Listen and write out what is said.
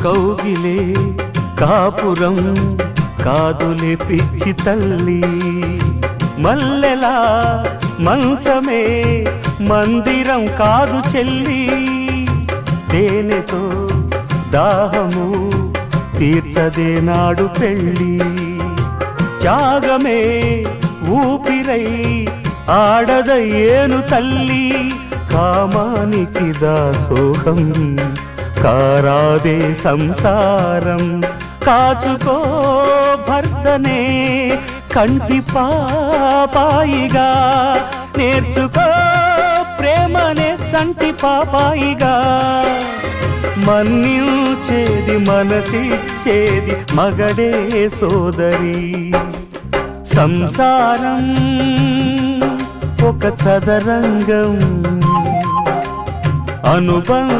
కౌగిలే కాపురం కాదులే పిచ్చి తల్లి, మల్లెలా మంచమే మందిరం కాదు చెల్లి. తేనెతో దాహము తీర్చదే నాడు పెళ్ళి, త్యాగమే ఊపిరై ఆడదయ్యేను తల్లి. కామానికి దాసోహం కారాదే సంసారం, కాచుకో భర్తనే కంటి పాపాయిగా, నేర్చుకో ప్రేమనే సంటి పాపాయిగా. మన్నించేది మనసిచ్చేది మగడే సోదరి, సంసారం ఒక చదరంగం అనుబంధం